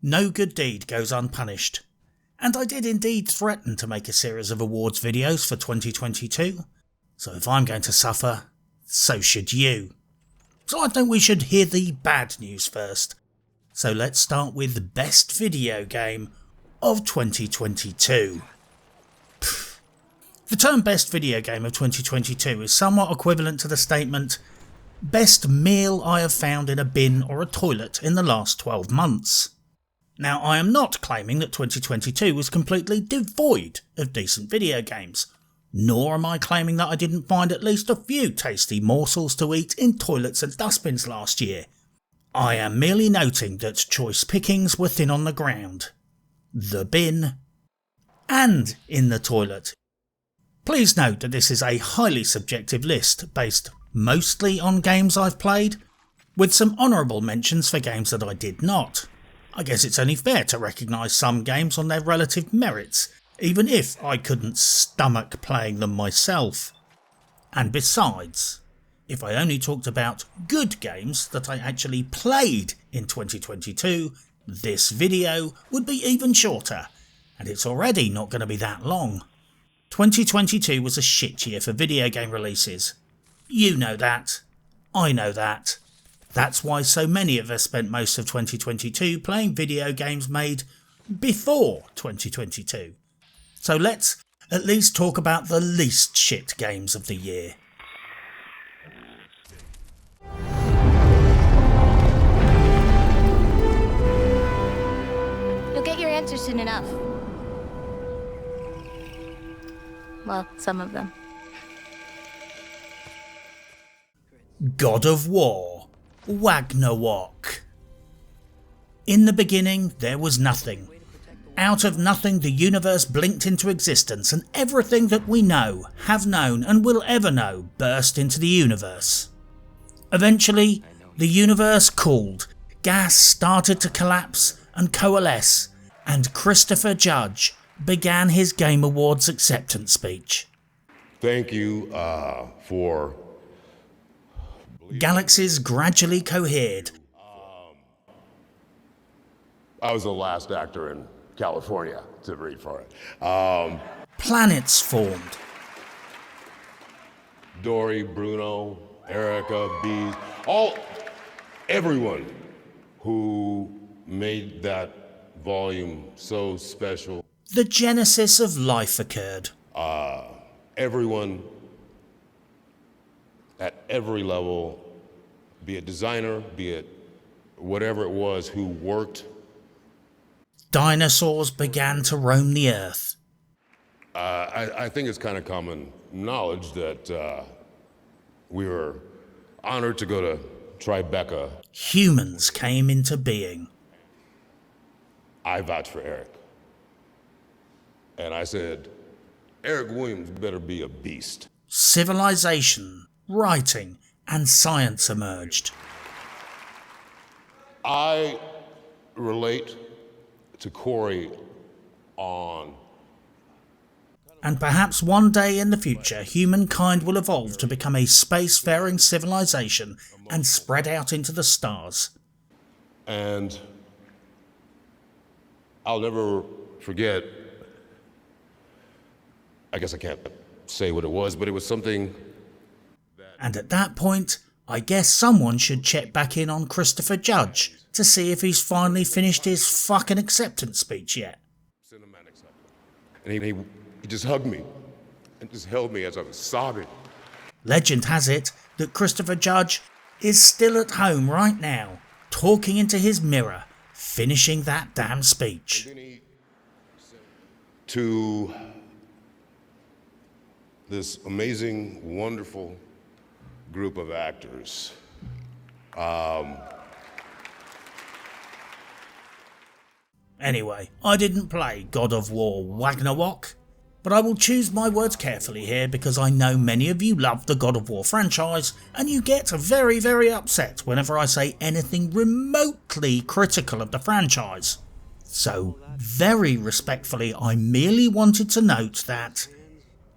no good deed goes unpunished. And I did indeed threaten to make a series of awards videos for 2022, so if I'm going to suffer, so should you. So I think we should hear the bad news first. So let's start with Best Video Game of 2022. The term Best Video Game of 2022 is somewhat equivalent to the statement, Best Meal I have found in a bin or a toilet in the last 12 months. Now, I am not claiming that 2022 was completely devoid of decent video games, nor am I claiming that I didn't find at least a few tasty morsels to eat in toilets and dustbins last year. I am merely noting that choice pickings were thin on the ground, the bin, and in the toilet. Please note that this is a highly subjective list based mostly on games I've played, with some honourable mentions for games that I did not. I guess it's only fair to recognise some games on their relative merits, even if I couldn't stomach playing them myself. And besides, if I only talked about good games that I actually played in 2022, this video would be even shorter, and it's already not going to be that long. 2022 was a shit year for video game releases. You know that. I know that. That's why so many of us spent most of 2022 playing video games made before 2022. So let's at least talk about the least shit games of the year. You'll get your answers soon enough. Well, some of them. God of War, Ragnarok. In the beginning, there was nothing. Out of nothing, the universe blinked into existence, and everything that we know, have known, and will ever know burst into the universe. Eventually, the universe cooled, gas started to collapse and coalesce, and Christopher Judge began his Game Awards acceptance speech. Thank you for... Galaxies gradually cohered. I was the last actor in California to read for it. Planets formed. Dory, Bruno, Erica, Bees, everyone who made that volume so special. The genesis of life occurred. Everyone at every level, be it designer, be it whatever it was, who worked. Dinosaurs began to roam the earth. I think it's kind of common knowledge that we were honored to go to Tribeca. Humans came into being. I vouched for Eric. And I said, Eric Williams better be a beast. Civilization, writing, and science emerged. I relate to Corey on... And perhaps one day in the future, humankind will evolve to become a spacefaring civilization and spread out into the stars. And I'll never forget, I guess I can't say what it was, but it was something... And at that point, I guess someone should check back in on Christopher Judge to see if he's finally finished his fucking acceptance speech yet. And he just hugged me and just held me as I was sobbing. Legend has it that Christopher Judge is still at home right now, talking into his mirror, finishing that damn speech. To this amazing, wonderful group of actors. Anyway, I didn't play God of War Ragnarok, but I will choose my words carefully here because I know many of you love the God of War franchise and you get very, very upset whenever I say anything remotely critical of the franchise. So, very respectfully, I merely wanted to note that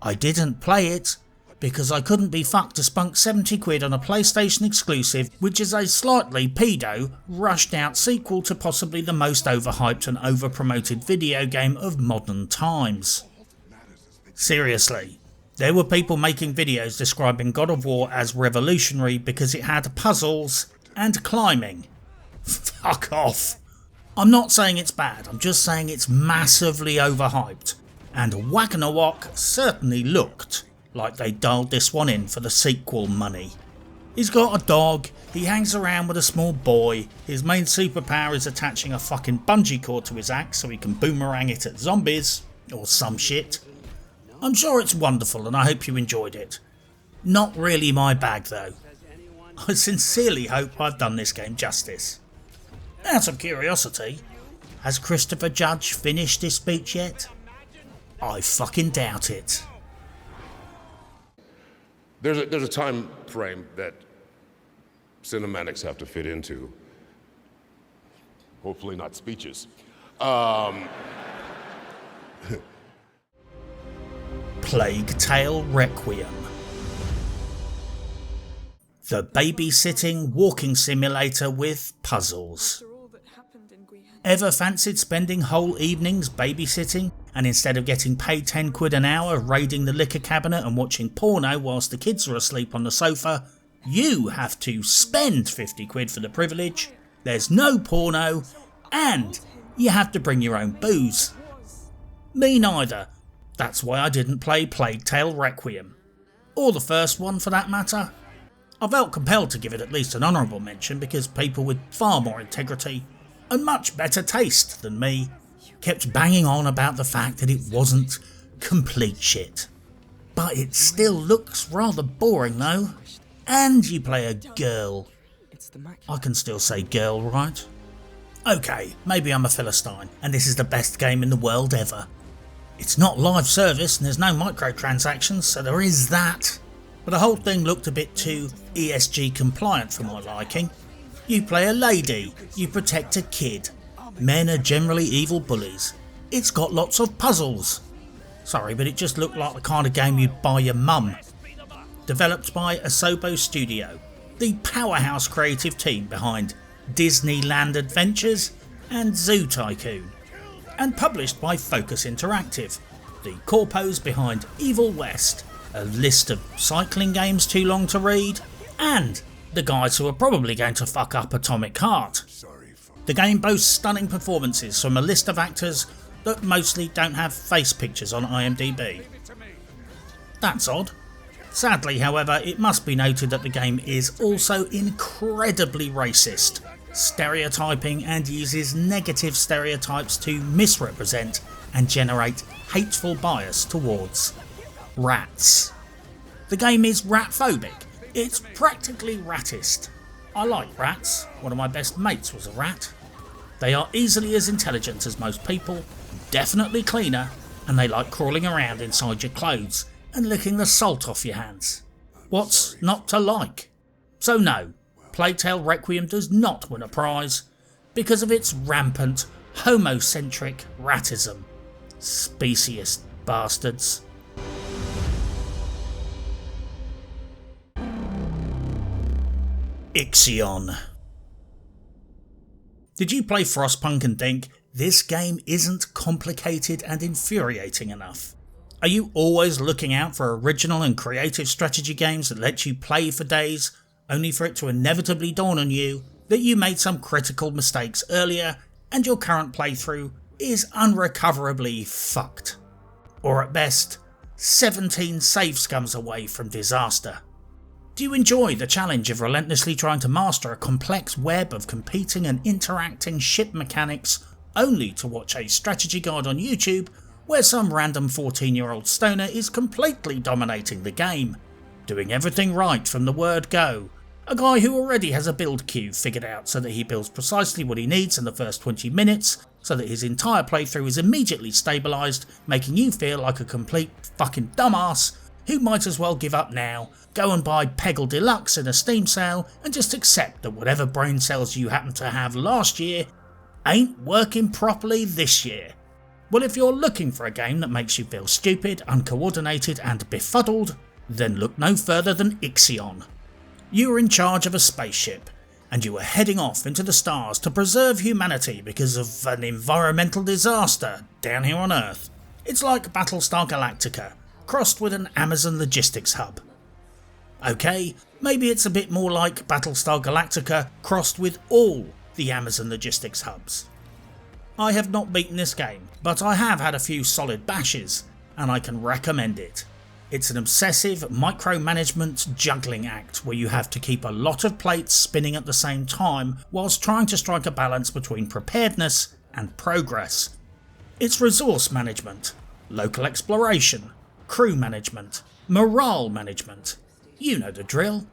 I didn't play it, because I couldn't be fucked to spunk 70 quid on a PlayStation exclusive, which is a slightly pedo, rushed out sequel to possibly the most overhyped and overpromoted video game of modern times. Seriously, there were people making videos describing God of War as revolutionary because it had puzzles and climbing. Fuck off. I'm not saying it's bad, I'm just saying it's massively overhyped, and Wagnerwalk certainly looked like they dialed this one in for the sequel money. He's got a dog, he hangs around with a small boy, his main superpower is attaching a fucking bungee cord to his axe so he can boomerang it at zombies, or some shit. I'm sure it's wonderful and I hope you enjoyed it. Not really my bag though. I sincerely hope I've done this game justice. Out of curiosity, has Christopher Judge finished his speech yet? I fucking doubt it. There's a time frame that cinematics have to fit into. Hopefully not speeches. Plague Tale Requiem. The babysitting walking simulator with puzzles. Ever fancied spending whole evenings babysitting, and instead of getting paid 10 quid an hour raiding the liquor cabinet and watching porno whilst the kids are asleep on the sofa, you have to spend 50 quid for the privilege, there's no porno, and you have to bring your own booze. Me neither. That's why I didn't play Plague Tale Requiem. Or the first one for that matter. I felt compelled to give it at least an honourable mention because people with far more integrity and much better taste than me kept banging on about the fact that it wasn't complete shit. But it still looks rather boring though, and you play a girl. I can still say girl, right? Okay, maybe I'm a Philistine and this is the best game in the world ever. It's not live service and there's no microtransactions, so there is that. But the whole thing looked a bit too ESG compliant for my liking. You play a lady, you protect a kid. Men are generally evil bullies. It's got lots of puzzles. Sorry, but it just looked like the kind of game you'd buy your mum. Developed by Asobo Studio, the powerhouse creative team behind Disneyland Adventures and Zoo Tycoon. And published by Focus Interactive, the corpos behind Evil West, a list of cycling games too long to read, and the guys who are probably going to fuck up Atomic Heart. The game boasts stunning performances from a list of actors that mostly don't have face pictures on IMDb. That's odd. Sadly, however, it must be noted that the game is also incredibly racist, stereotyping and uses negative stereotypes to misrepresent and generate hateful bias towards rats. The game is rat-phobic. It's practically ratist. I like rats. One of my best mates was a rat. They are easily as intelligent as most people, definitely cleaner, and they like crawling around inside your clothes and licking the salt off your hands. What's not to like? So no, Plague Tale Requiem does not win a prize because of its rampant, homocentric ratism. Speciest bastards. Ixion. Did you play Frostpunk and think, this game isn't complicated and infuriating enough? Are you always looking out for original and creative strategy games that let you play for days, only for it to inevitably dawn on you that you made some critical mistakes earlier and your current playthrough is unrecoverably fucked? Or at best, 17 save scums away from disaster? Do you enjoy the challenge of relentlessly trying to master a complex web of competing and interacting ship mechanics only to watch a strategy guide on YouTube where some random 14-year-old stoner is completely dominating the game, doing everything right from the word go, a guy who already has a build queue figured out so that he builds precisely what he needs in the first 20 minutes so that his entire playthrough is immediately stabilised, making you feel like a complete fucking dumbass who might as well give up now, go and buy Peggle Deluxe in a Steam sale and just accept that whatever brain cells you happen to have last year ain't working properly this year. Well, if you're looking for a game that makes you feel stupid, uncoordinated and befuddled, Then look no further than Ixion. You were in charge of a spaceship, and you were heading off into the stars to preserve humanity because of an environmental disaster down here on Earth. It's like Battlestar Galactica, crossed with an Amazon logistics hub. Okay, maybe it's a bit more like Battlestar Galactica crossed with all the Amazon logistics hubs. I have not beaten this game, but I have had a few solid bashes, and I can recommend it. It's an obsessive micromanagement juggling act where you have to keep a lot of plates spinning at the same time whilst trying to strike a balance between preparedness and progress. It's resource management, local exploration, crew management, morale management. You know the drill.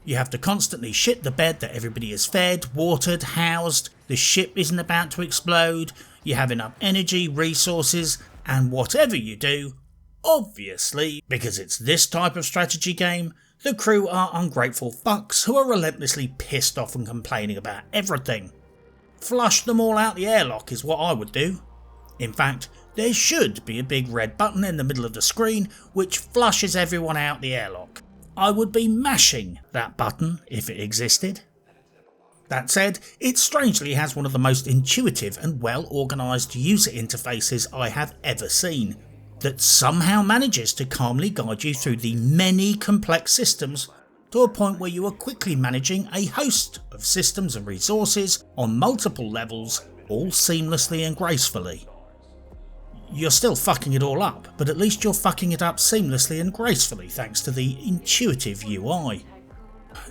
You have to constantly shit the bed that everybody is fed, watered, housed, the ship isn't about to explode, you have enough energy, resources, and whatever you do, obviously, because it's this type of strategy game, the crew are ungrateful fucks who are relentlessly pissed off and complaining about everything. Flush them all out the airlock is what I would do. In fact, there should be a big red button in the middle of the screen which flushes everyone out the airlock. I would be mashing that button if it existed. That said, it strangely has one of the most intuitive and well organised user interfaces I have ever seen, that somehow manages to calmly guide you through the many complex systems to a point where you are quickly managing a host of systems and resources on multiple levels, all seamlessly and gracefully. You're still fucking it all up, but at least you're fucking it up seamlessly and gracefully thanks to the intuitive UI.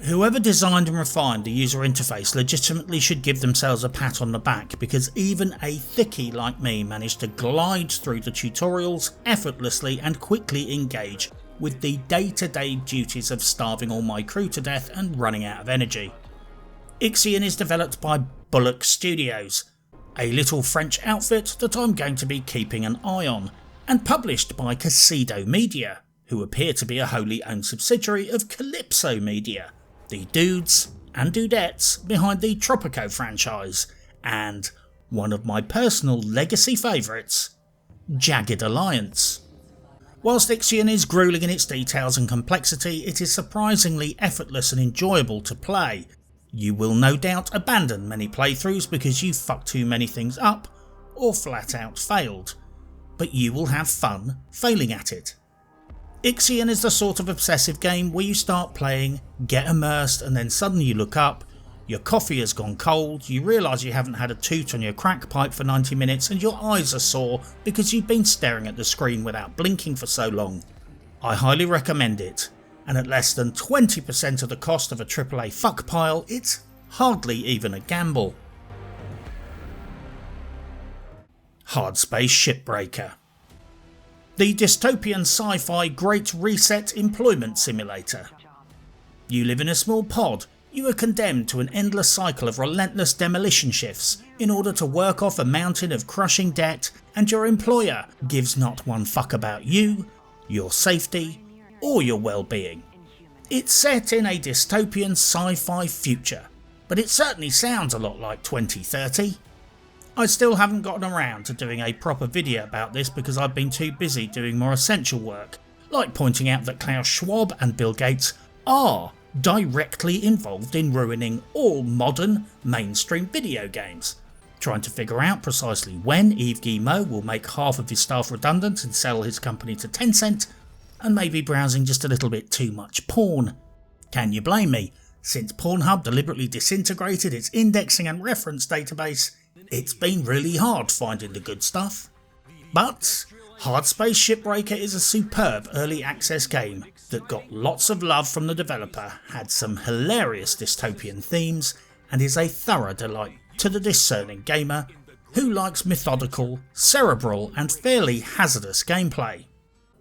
Whoever designed and refined the user interface legitimately should give themselves a pat on the back, because even a thickie like me managed to glide through the tutorials effortlessly and quickly engage with the day-to-day duties of starving all my crew to death and running out of energy. Ixion is developed by Bullock Studios, a little French outfit that I'm going to be keeping an eye on, and published by Casido Media, who appear to be a wholly owned subsidiary of Calypso Media, the dudes and dudettes behind the Tropico franchise, and one of my personal legacy favourites, Jagged Alliance. Whilst Ixion is gruelling in its details and complexity, it is surprisingly effortless and enjoyable to play. You will no doubt abandon many playthroughs because you fucked too many things up or flat out failed, but you will have fun failing at it. Ixion is the sort of obsessive game where you start playing, get immersed, and then suddenly you look up, your coffee has gone cold, you realise you haven't had a toot on your crack pipe for 90 minutes and your eyes are sore because you've been staring at the screen without blinking for so long. I highly recommend it, and at less than 20% of the cost of a AAA fuck pile, it's hardly even a gamble. Hard Space Shipbreaker. The dystopian sci-fi Great Reset employment simulator. You live in a small pod. You are condemned to an endless cycle of relentless demolition shifts in order to work off a mountain of crushing debt, and your employer gives not one fuck about you, your safety, or your well-being. It's set in a dystopian sci-fi future, but it certainly sounds a lot like 2030. I still haven't gotten around to doing a proper video about this because I've been too busy doing more essential work, like pointing out that Klaus Schwab and Bill Gates are directly involved in ruining all modern mainstream video games, trying to figure out precisely when Yves Guillemot will make half of his staff redundant and sell his company to Tencent, and maybe browsing just a little bit too much porn. Can you blame me? Since Pornhub deliberately disintegrated its indexing and reference database, it's been really hard finding the good stuff. But Hard Space Shipbreaker is a superb early access game that got lots of love from the developer, had some hilarious dystopian themes, and is a thorough delight to the discerning gamer who likes methodical, cerebral and fairly hazardous gameplay.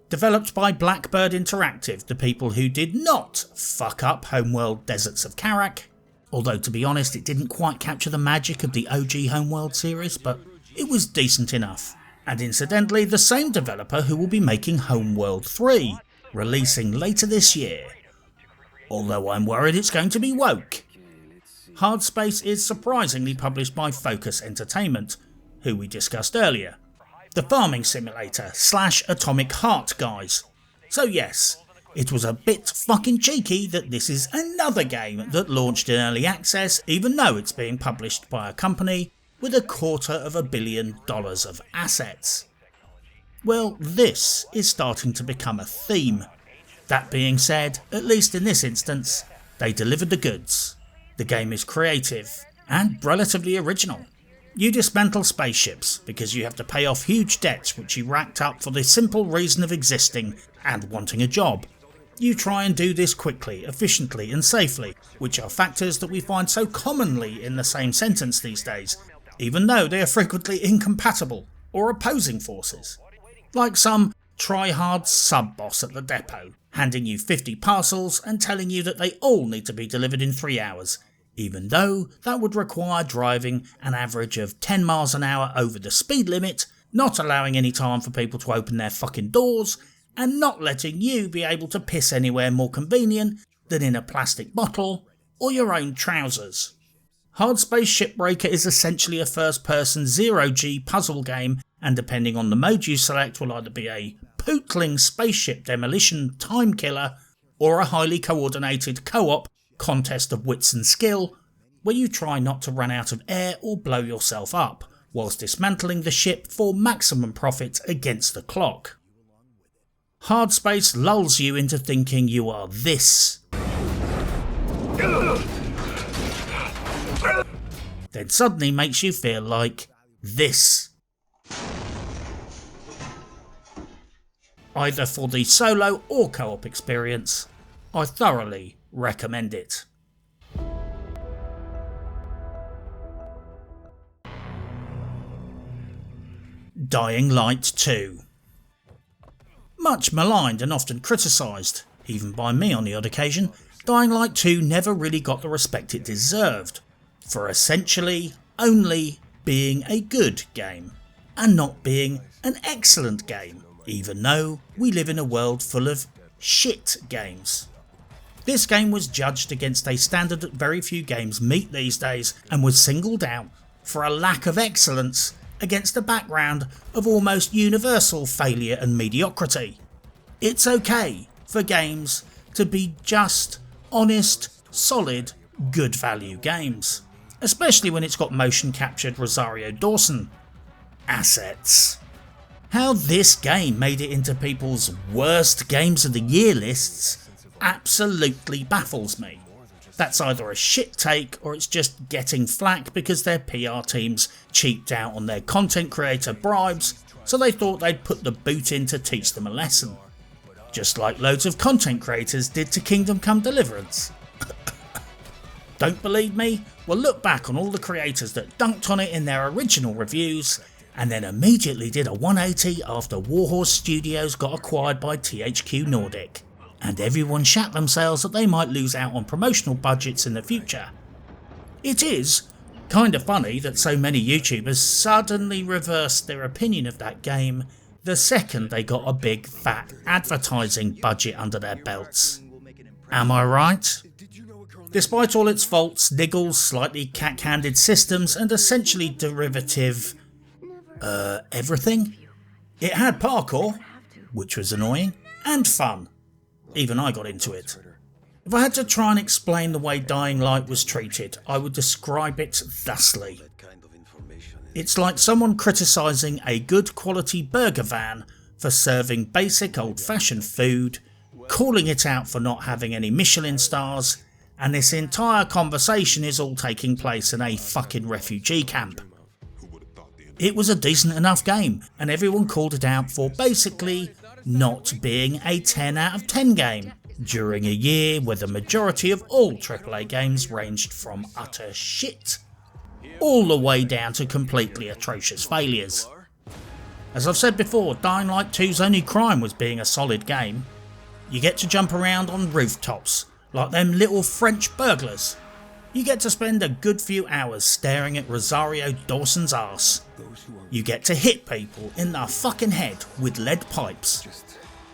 Developed by Blackbird Interactive, the people who did not fuck up Homeworld Deserts of Karak, although to be honest it didn't quite capture the magic of the OG Homeworld series, but it was decent enough. And incidentally the same developer who will be making Homeworld 3, releasing later this year. Although I'm worried it's going to be woke. Hard Space is surprisingly published by Focus Entertainment, who we discussed earlier. The farming simulator / Atomic Heart guys. So yes, it was a bit fucking cheeky that this is another game that launched in early access even though it's being published by a company with $250 million of assets. Well, this is starting to become a theme. That being said, at least in this instance, they delivered the goods. The game is creative and relatively original. You dismantle spaceships because you have to pay off huge debts which you racked up for the simple reason of existing and wanting a job. You try and do this quickly, efficiently and safely, which are factors that we find so commonly in the same sentence these days, even though they are frequently incompatible or opposing forces. Like some try-hard sub-boss at the depot, handing you 50 parcels and telling you that they all need to be delivered in 3 hours, even though that would require driving an average of 10 miles an hour over the speed limit, not allowing any time for people to open their fucking doors, and not letting you be able to piss anywhere more convenient than in a plastic bottle or your own trousers. Hardspace Shipbreaker is essentially a first-person zero-G puzzle game, and depending on the mode you select will either be a pootling spaceship demolition time killer or a highly coordinated co-op contest of wits and skill, where you try not to run out of air or blow yourself up, whilst dismantling the ship for maximum profit against the clock. Hardspace lulls you into thinking you are this, then suddenly makes you feel like this. Either for the solo or co-op experience, I thoroughly recommend it. Dying Light 2. Much maligned and often criticised, even by me on the odd occasion, Dying Light 2 never really got the respect it deserved, for essentially only being a good game, and not being an excellent game, even though we live in a world full of shit games. This game was judged against a standard that very few games meet these days, and was singled out for a lack of excellence against a background of almost universal failure and mediocrity. It's okay for games to be just, honest, solid, good value games, especially when it's got motion captured Rosario Dawson assets. How this game made it into people's worst games of the year lists absolutely baffles me. That's either a shit take or it's just getting flack because their PR teams cheaped out on their content creator bribes, so they thought they'd put the boot in to teach them a lesson. Just like loads of content creators did to Kingdom Come Deliverance. Don't believe me? Well, look back on all the creators that dunked on it in their original reviews and then immediately did a 180 after Warhorse Studios got acquired by THQ Nordic, and everyone shat themselves that they might lose out on promotional budgets in the future. It is kinda funny that so many YouTubers suddenly reversed their opinion of that game the second they got a big fat advertising budget under their belts. Am I right? Despite all its faults, niggles, slightly cack-handed systems and essentially derivative everything, it had parkour, which was annoying, and fun. Even I got into it. If I had to try and explain the way Dying Light was treated, I would describe it thusly. It's like someone criticising a good quality burger van for serving basic old-fashioned food, calling it out for not having any Michelin stars, and this entire conversation is all taking place in a fucking refugee camp. It was a decent enough game, and everyone called it out for basically not being a 10 out of 10 game, during a year where the majority of all AAA games ranged from utter shit, all the way down to completely atrocious failures. As I've said before, Dying Light 2's only crime was being a solid game. You get to jump around on rooftops, like them little French burglars. You get to spend a good few hours staring at Rosario Dawson's arse. You get to hit people in the fucking head with lead pipes.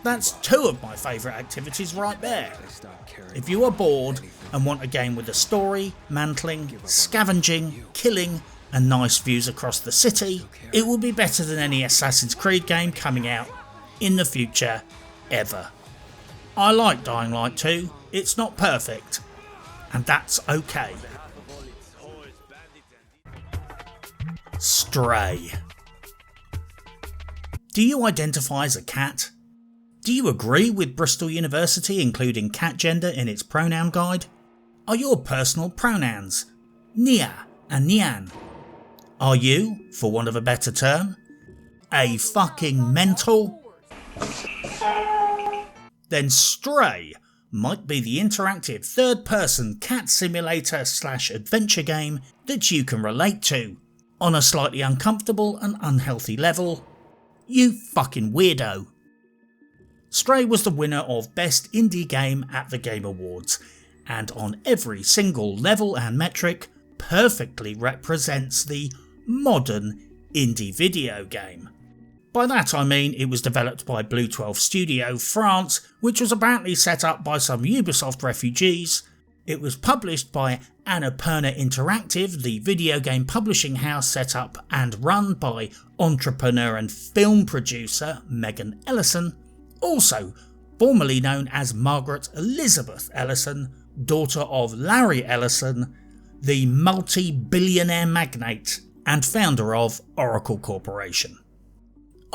That's two of my favourite activities right there. If you are bored and want a game with a story, mantling, scavenging, killing and nice views across the city, it will be better than any Assassin's Creed game coming out in the future ever. I like Dying Light 2, it's not perfect, and that's okay. Stray. Do you identify as a cat? Do you agree with Bristol University including cat gender in its pronoun guide? Are your personal pronouns Nia and Nyan? Are you, for want of a better term, a fucking mental? Then Stray might be the interactive third-person cat simulator / adventure game that you can relate to, on a slightly uncomfortable and unhealthy level. You fucking weirdo. Stray was the winner of Best Indie Game at the Game Awards, and on every single level and metric perfectly represents the modern indie video game. By that I mean it was developed by Blue 12 Studio France, which was apparently set up by some Ubisoft refugees. It was published by Annapurna Interactive, the video game publishing house set up and run by entrepreneur and film producer Megan Ellison, also formerly known as Margaret Elizabeth Ellison, daughter of Larry Ellison, the multi-billionaire magnate and founder of Oracle Corporation.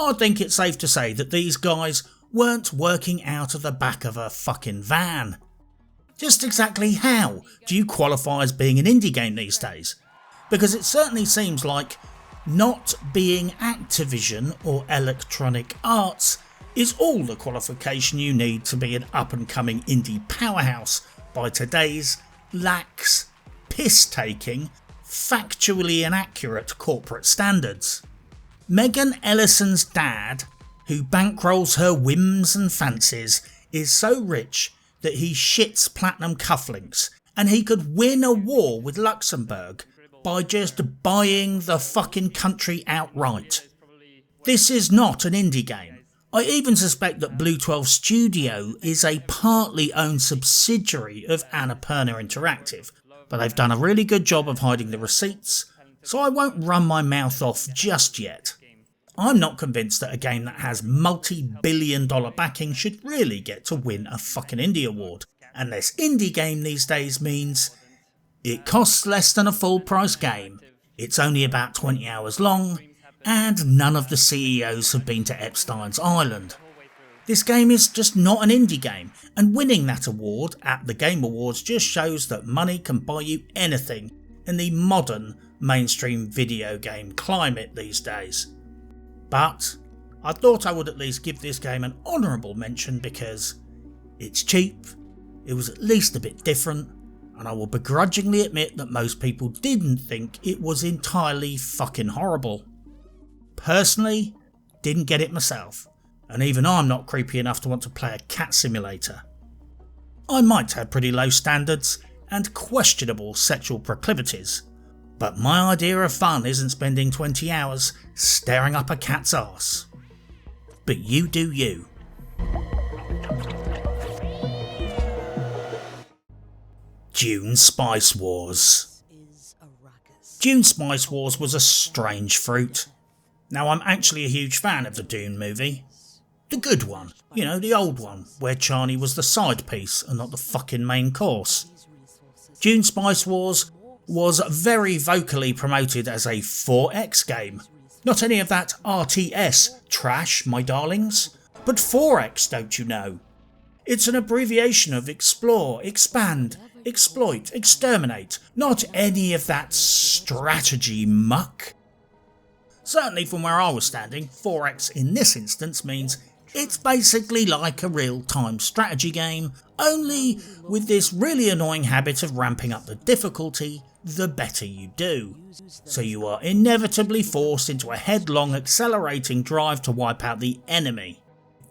I think it's safe to say that these guys weren't working out of the back of a fucking van. Just exactly how do you qualify as being an indie game these days? Because it certainly seems like not being Activision or Electronic Arts is all the qualification you need to be an up-and-coming indie powerhouse by today's lax, piss-taking, factually inaccurate corporate standards. Megan Ellison's dad, who bankrolls her whims and fancies, is so rich that he shits platinum cufflinks, and he could win a war with Luxembourg by just buying the fucking country outright. This is not an indie game. I even suspect that Blue 12 Studio is a partly owned subsidiary of Annapurna Interactive, but they've done a really good job of hiding the receipts, so I won't run my mouth off just yet. I'm not convinced that a game that has multi-billion-dollar backing should really get to win a fucking indie award, unless indie game these days means it costs less than a full-price game, it's only about 20 hours long, and none of the CEOs have been to Epstein's Island. This game is just not an indie game, and winning that award at the Game Awards just shows that money can buy you anything in the modern mainstream video game climate these days. But I thought I would at least give this game an honourable mention because it's cheap, it was at least a bit different, and I will begrudgingly admit that most people didn't think it was entirely fucking horrible. Personally, didn't get it myself, and even I'm not creepy enough to want to play a cat simulator. I might have pretty low standards and questionable sexual proclivities, but my idea of fun isn't spending 20 hours staring up a cat's arse. But you do you. Dune Spice Wars. Dune Spice Wars was a strange fruit. Now I'm actually a huge fan of the Dune movie. The good one, you know, the old one, where Chani was the side piece and not the fucking main course. Dune Spice Wars was very vocally promoted as a 4X game. Not any of that RTS trash, my darlings, but 4X, don't you know? It's an abbreviation of explore, expand, exploit, exterminate, not any of that strategy muck. Certainly from where I was standing, 4X in this instance means it's basically like a real-time strategy game, only with this really annoying habit of ramping up the difficulty the better you do. So you are inevitably forced into a headlong accelerating drive to wipe out the enemy.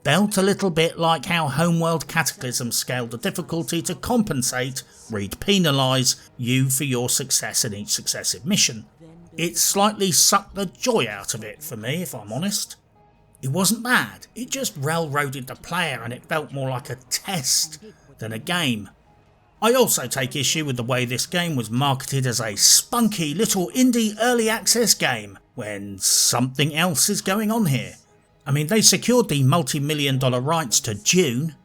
Felt a little bit like how Homeworld Cataclysm scaled the difficulty to compensate, read penalise, you for your success in each successive mission. It slightly sucked the joy out of it for me, if I'm honest. It wasn't bad, it just railroaded the player and it felt more like a test than a game. I also take issue with the way this game was marketed as a spunky little indie early access game, when something else is going on here. I mean, they secured the multi-million-dollar rights to Dune.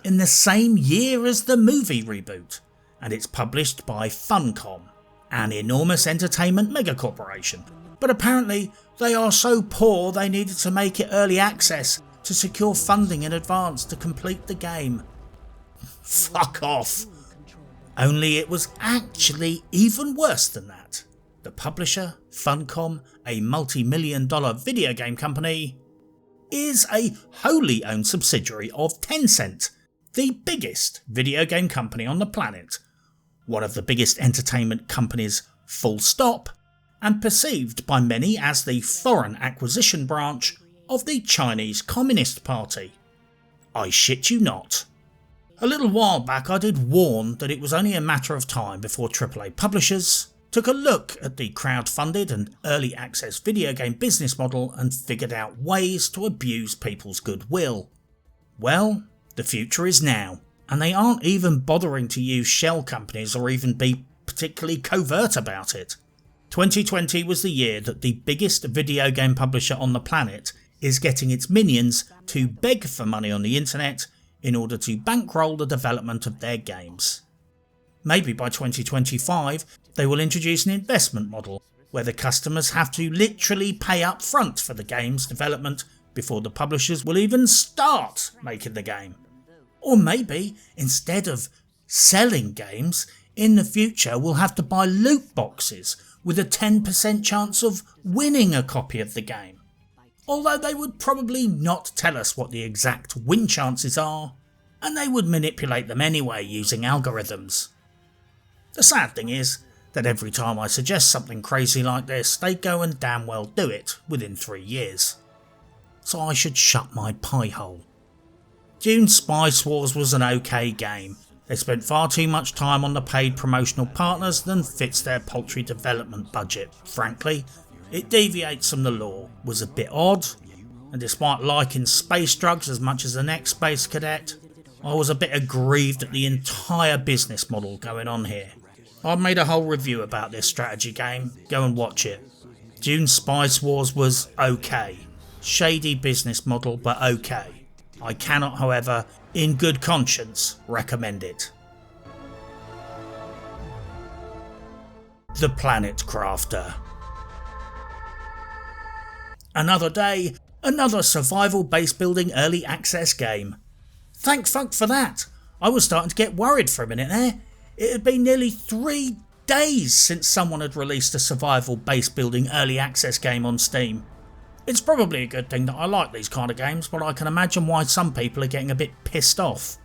in the same year as the movie reboot, and it's published by Funcom, an enormous entertainment megacorporation. But apparently they are so poor they needed to make it early access to secure funding in advance to complete the game. Fuck off. Only it was actually even worse than that. The publisher, Funcom, a multi-million-dollar video game company, is a wholly owned subsidiary of Tencent, the biggest video game company on the planet, one of the biggest entertainment companies full stop, and perceived by many as the foreign acquisition branch of the Chinese Communist Party. I shit you not. A little while back I did warn that it was only a matter of time before AAA publishers took a look at the crowd-funded and early access video game business model and figured out ways to abuse people's goodwill. Well, the future is now, and they aren't even bothering to use shell companies or even be particularly covert about it. 2020 was the year that the biggest video game publisher on the planet is getting its minions to beg for money on the internet in order to bankroll the development of their games. Maybe by 2025 they will introduce an investment model where the customers have to literally pay up front for the game's development before the publishers will even start making the game. Or maybe, instead of selling games, in the future we'll have to buy loot boxes with a 10% chance of winning a copy of the game. Although they would probably not tell us what the exact win chances are, and they would manipulate them anyway using algorithms. The sad thing is that every time I suggest something crazy like this, they go and damn well do it within 3 years. So I should shut my pie hole. Dune Spice Wars was an okay game. They spent far too much time on the paid promotional partners than fits their paltry development budget. Frankly, it deviates from the lore, was a bit odd, and despite liking space drugs as much as the next space cadet, I was a bit aggrieved at the entire business model going on here. I've made a whole review about this strategy game, go and watch it. Dune Spice Wars was okay. Shady business model, but okay. I cannot, however, in good conscience, recommend it. The Planet Crafter. Another day, another survival base building early access game. Thank fuck for that. I was starting to get worried for a minute there. It had been nearly 3 days since someone had released a survival base building early access game on Steam. It's probably a good thing that I like these kind of games, but I can imagine why some people are getting a bit pissed off.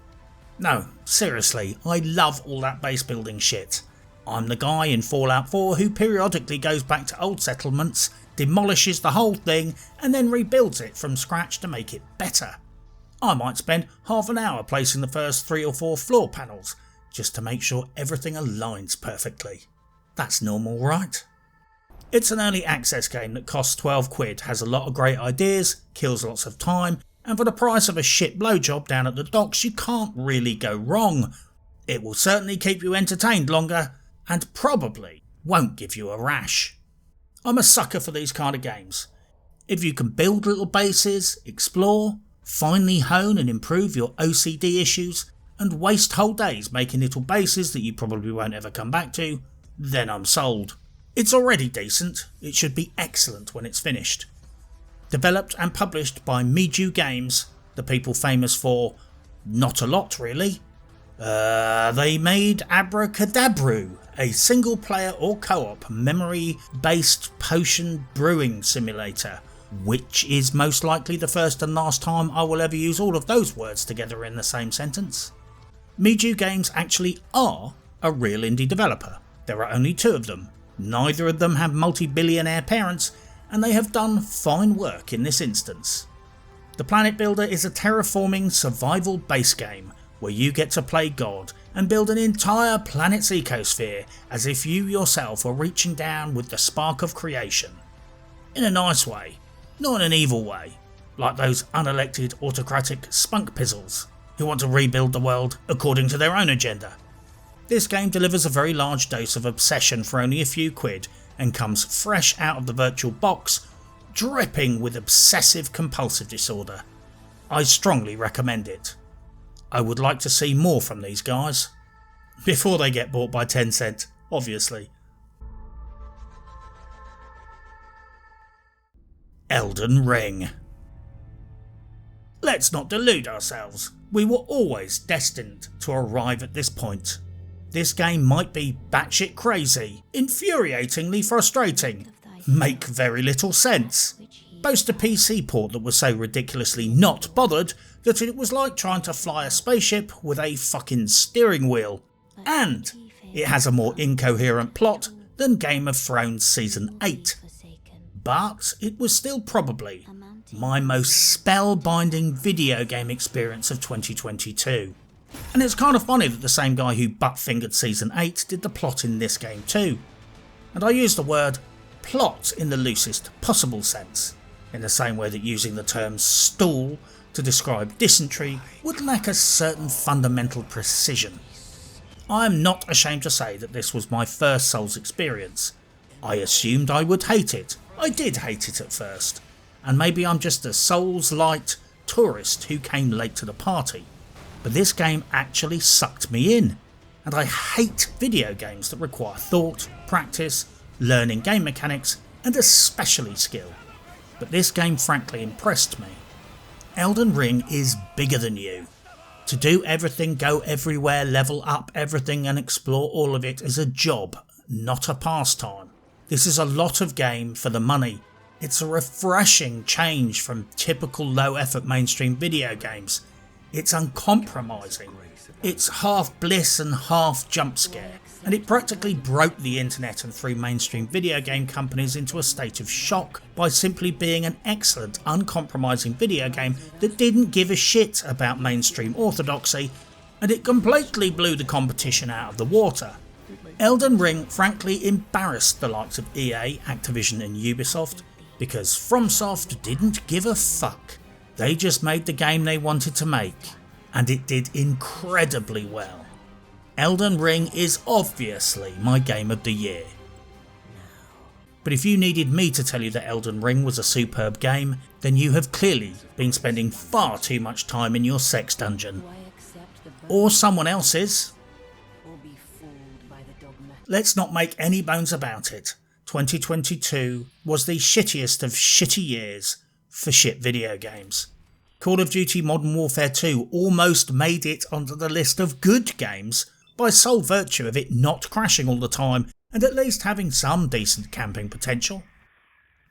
No, seriously, I love all that base building shit. I'm the guy in Fallout 4 who periodically goes back to old settlements, demolishes the whole thing and then rebuilds it from scratch to make it better. I might spend half an hour placing the first 3 or 4 floor panels just to make sure everything aligns perfectly. That's normal, right? It's an early access game that costs 12 quid, has a lot of great ideas, kills lots of time, and for the price of a shit blowjob down at the docks you can't really go wrong. It will certainly keep you entertained longer, and probably won't give you a rash. I'm a sucker for these kind of games. If you can build little bases, explore, finally hone and improve your OCD issues, and waste whole days making little bases that you probably won't ever come back to, then I'm sold. It's already decent, it should be excellent when it's finished. Developed and published by Miju Games, the people famous for not a lot really. They made Abracadabru, a single player or co-op memory based potion brewing simulator, which is most likely the first and last time I will ever use all of those words together in the same sentence. Miju Games actually are a real indie developer. There are only 2 of them. Neither of them have multi-billionaire parents, and they have done fine work in this instance. The Planet Builder is a terraforming survival base game where you get to play God and build an entire planet's ecosphere as if you yourself are reaching down with the spark of creation. In a nice way, not in an evil way, like those unelected autocratic spunk pizzles who want to rebuild the world according to their own agenda. This game delivers a very large dose of obsession for only a few quid and comes fresh out of the virtual box, dripping with obsessive compulsive disorder. I strongly recommend it. I would like to see more from these guys. Before they get bought by Tencent, obviously. Elden Ring. Let's not delude ourselves. We were always destined to arrive at this point. This game might be batshit crazy, infuriatingly frustrating, make very little sense, boast a PC port that was so ridiculously not bothered that it was like trying to fly a spaceship with a fucking steering wheel, and it has a more incoherent plot than Game of Thrones Season 8. But it was still probably my most spellbinding video game experience of 2022. And it's kind of funny that the same guy who butt-fingered Season 8 did the plot in this game too. And I use the word plot in the loosest possible sense, in the same way that using the term stool to describe dysentery would lack a certain fundamental precision. I am not ashamed to say that this was my first Souls experience. I assumed I would hate it. I did hate it at first. And maybe I'm just a Souls-light tourist who came late to the party. But this game actually sucked me in. And I hate video games that require thought, practice, learning game mechanics, and especially skill. But this game frankly impressed me. Elden Ring is bigger than you. To do everything, go everywhere, level up everything and explore all of it is a job, not a pastime. This is a lot of game for the money. It's a refreshing change from typical low-effort mainstream video games. It's uncompromising. It's half bliss and half jump scare, and it practically broke the internet and threw mainstream video game companies into a state of shock by simply being an excellent, uncompromising video game that didn't give a shit about mainstream orthodoxy, and it completely blew the competition out of the water. Elden Ring frankly embarrassed the likes of EA, Activision and Ubisoft, because FromSoft didn't give a fuck. They just made the game they wanted to make, and it did incredibly well. Elden Ring is obviously my game of the year. But if you needed me to tell you that Elden Ring was a superb game, then you have clearly been spending far too much time in your sex dungeon. Or someone else's. Let's not make any bones about it. 2022 was the shittiest of shitty years for shit video games. Call of Duty Modern Warfare 2 almost made it onto the list of good games by sole virtue of it not crashing all the time and at least having some decent camping potential.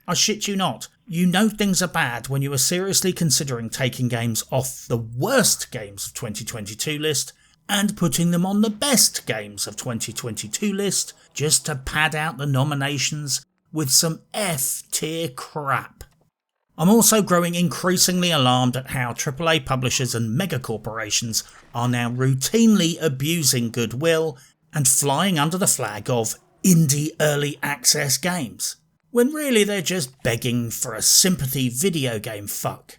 I shit you not, you know things are bad when you are seriously considering taking games off the worst games of 2022 list and putting them on the best games of 2022 list just to pad out the nominations with some F-tier crap. I'm also growing increasingly alarmed at how AAA publishers and megacorporations are now routinely abusing goodwill and flying under the flag of indie early access games, when really they're just begging for a sympathy video game fuck.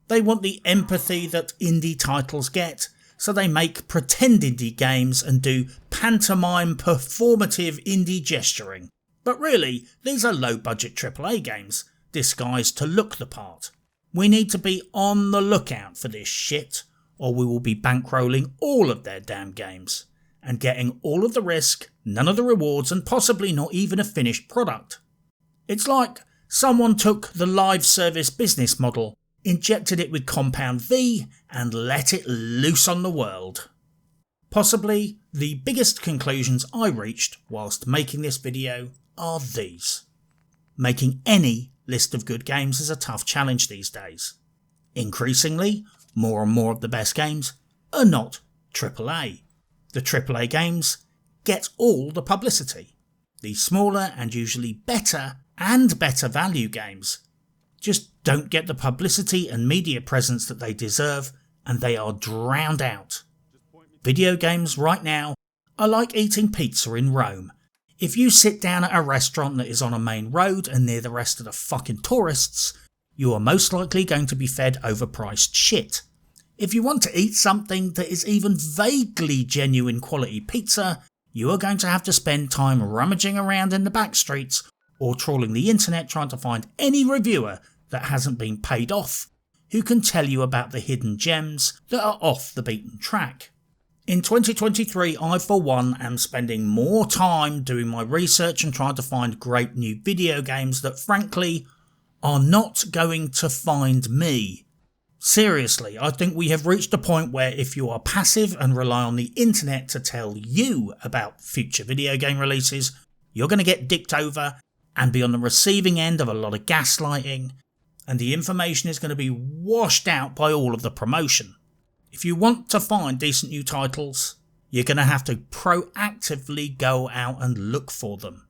They want the empathy that indie titles get, so they make pretend indie games and do pantomime performative indie gesturing. But really, these are low budget AAA games, disguised to look the part. We need to be on the lookout for this shit, or we will be bankrolling all of their damn games, and getting all of the risk, none of the rewards, and possibly not even a finished product. It's like someone took the live service business model, injected it with Compound V, and let it loose on the world. Possibly the biggest conclusions I reached whilst making this video are these. Making any list of good games is a tough challenge these days. Increasingly, more and more of the best games are not AAA. The AAA games get all the publicity. The smaller and usually better and better value games just don't get the publicity and media presence that they deserve, and they are drowned out. Video games right now are like eating pizza in Rome. If you sit down at a restaurant that is on a main road and near the rest of the fucking tourists, you are most likely going to be fed overpriced shit. If you want to eat something that is even vaguely genuine quality pizza, you are going to have to spend time rummaging around in the back streets or trawling the internet trying to find any reviewer that hasn't been paid off who can tell you about the hidden gems that are off the beaten track. In 2023, I for one am spending more time doing my research and trying to find great new video games that frankly are not going to find me. Seriously, I think we have reached a point where if you are passive and rely on the internet to tell you about future video game releases, you're going to get dicked over and be on the receiving end of a lot of gaslighting, and the information is going to be washed out by all of the promotion. If you want to find decent new titles, you're going to have to proactively go out and look for them.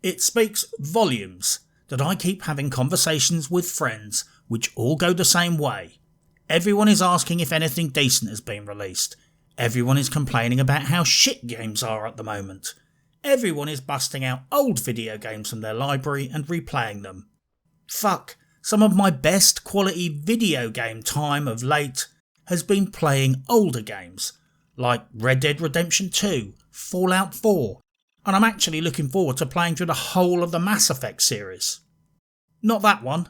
It speaks volumes that I keep having conversations with friends which all go the same way. Everyone is asking if anything decent has been released. Everyone is complaining about how shit games are at the moment. Everyone is busting out old video games from their library and replaying them. Fuck, some of my best quality video game time of late has been playing older games, like Red Dead Redemption 2, Fallout 4, and I'm actually looking forward to playing through the whole of the Mass Effect series. Not that one.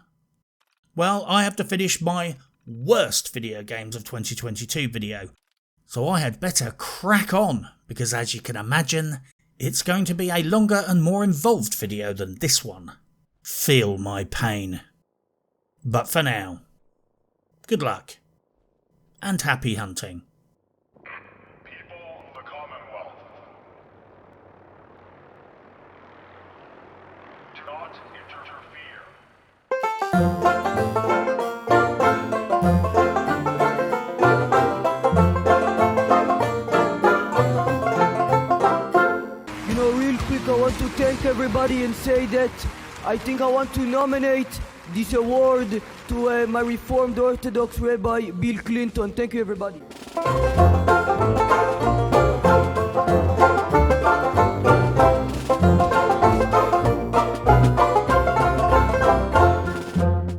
Well, I have to finish my worst video games of 2022 video, so I had better crack on, because as you can imagine, it's going to be a longer and more involved video than this one. Feel my pain. But for now, good luck, and happy hunting. People of the Commonwealth, do not interfere. Real quick, I want to thank everybody and say that I think I want to nominate this award to my Reformed Orthodox Rabbi Bill Clinton. Thank you, everybody.